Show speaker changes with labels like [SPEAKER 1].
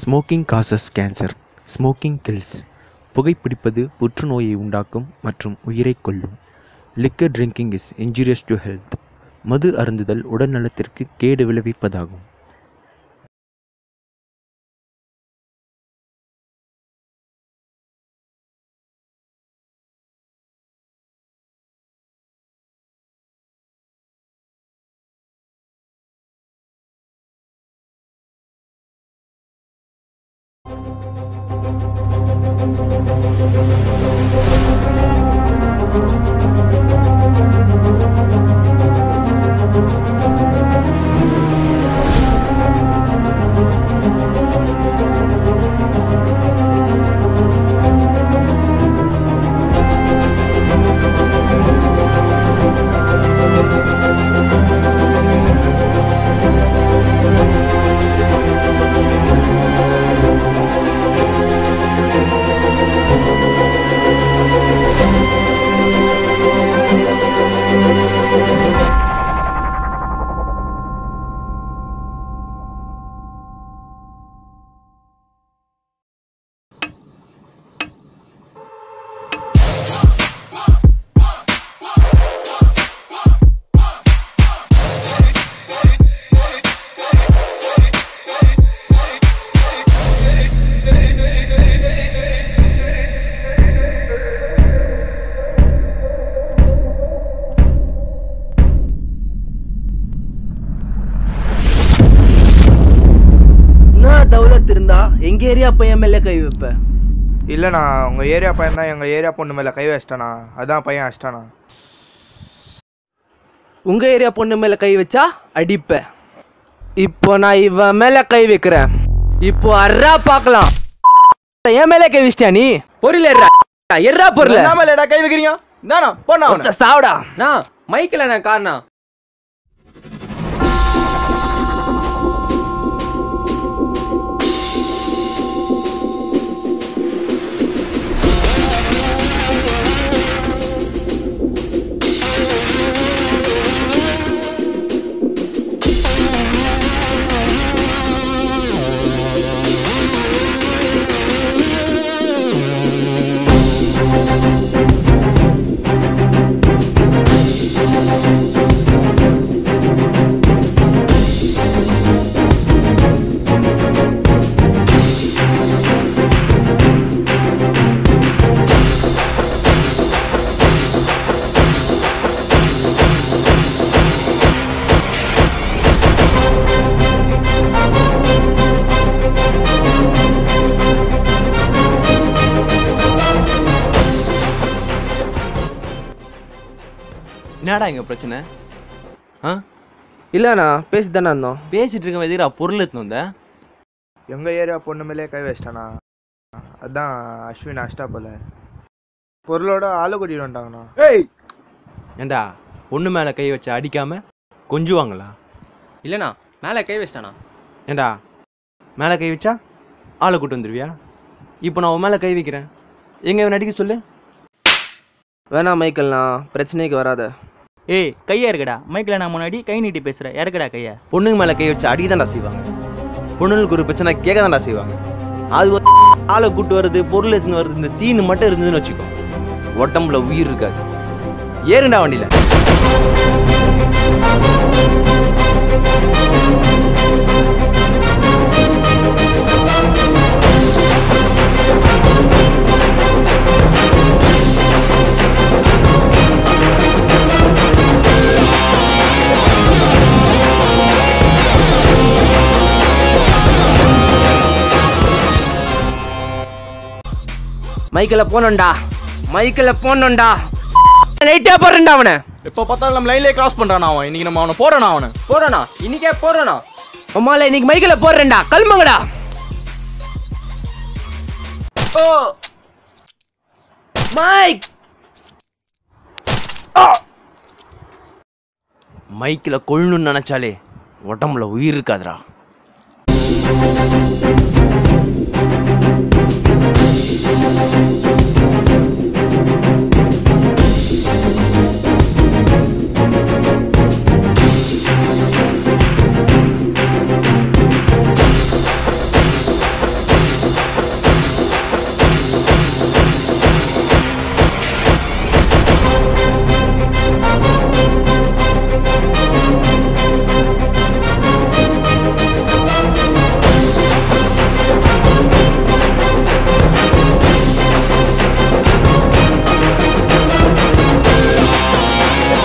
[SPEAKER 1] Smoking causes cancer. Smoking kills. புகைப்பிடிப்பது புற்றுநோயை உண்டாக்கும் மற்றும் உயிரைக் கொல்லும். Liquor drinking is injurious to health. மது அருந்துதல் உடல் நலத்திற்கு கேடு விளைவிப்பதாகும்.
[SPEAKER 2] இருந்தா எங்க ஏரியா பையன் மேல கை வைப்ப?
[SPEAKER 3] இல்லண்ணா, உங்க ஏரியா பையன் தான் எங்க ஏரியா பொண்ணு மேல கை வச்சிட்டானா, அதான் பையன் அடிச்சிட்டானா.
[SPEAKER 2] உங்க ஏரியா பொண்ணு மேல கை வச்சா அடிப்ப. இப்போ நான் இவன் மேல கை வைக்கிறேன். இப்போ அர்ரா பார்க்கலாம். என் மேல கை வச்சிட்டியா நீ? பொருள் எர்ரா பொருள்
[SPEAKER 4] மேலடா கை வைக்கிறீங்க? நானா போனா
[SPEAKER 2] சாவுடா.
[SPEAKER 4] நான் மைக்கில் நான் காரணம். என்னடா இங்க பிரச்சனை?
[SPEAKER 2] இல்லண்ணா பேசிதானே இருந்தோம்.
[SPEAKER 4] பேசிட்டு இருக்க எதிரா பொருள் எடுத்துன்னு வந்த?
[SPEAKER 3] எங்க ஏரியா பொண்ணு மேலே கை வச்சிட்டானா, அதான் அஸ்வின் அஷ்டா போல. பொருளோட ஆளு கூட்டிட்டு வந்துட்டாங்கண்ணா.
[SPEAKER 4] ஏய் ஏண்டா பொண்ணு மேல கை வச்சு அடிக்காம கொஞ்சுவாங்களா? இல்லண்ணா மேல கை வச்சிட்டானா. ஏண்டா மேல கை வச்சா ஆளை கூட்டு வந்துருவியா? இப்போ நான் உன் மேல கை வைக்கிறேன், எங்க இவன் அடிக்க சொல்லு.
[SPEAKER 2] வேணாம் மைக்கேல்ண்ணா, பிரச்சனைக்கு வராத.
[SPEAKER 5] ஏய் கையா இருக்கடா, மைக்கில் நான் முன்னாடி கை நீட்டி பேசுகிறேன், இறக்கடா கையா.
[SPEAKER 4] பொண்ணுங்க மேலே கை வச்சு அடிக்க தான்டா செய்வாங்க. பொண்ணுங்களுக்கு ஒரு பிரச்சனை கேட்க தான்டா செய்வாங்க. அது ஆளை கூட்டு வருது, பொருள் எடுத்துன்னு வருது, இந்த சீனு மட்டும் இருந்ததுன்னு வச்சுக்கோ, உடம்புல உயிர் இருக்காது. ஏறுண்டா வண்டியில்.
[SPEAKER 2] மைக்கில் போனோண்டா, மைக்கில் போனோண்டா, லைட்டா போறேன்டா அவனை.
[SPEAKER 5] எப்போ பார்த்தாலும் நம்ம லைன்லேயே கிராஸ் பண்ணுறான் அவன். இன்னைக்கு நம்ம அவனை போறானா, அவனை
[SPEAKER 2] போறானா, இன்னைக்கே போறானா. அம்மால இன்னைக்கு மைக்கில் போடுறேன்டா, கல்மங்கடா. ஓ மைக்
[SPEAKER 4] மைக்கில் கொள்ளணும்னு நினைச்சாலே உடம்புல உயிர் இருக்காதுடா.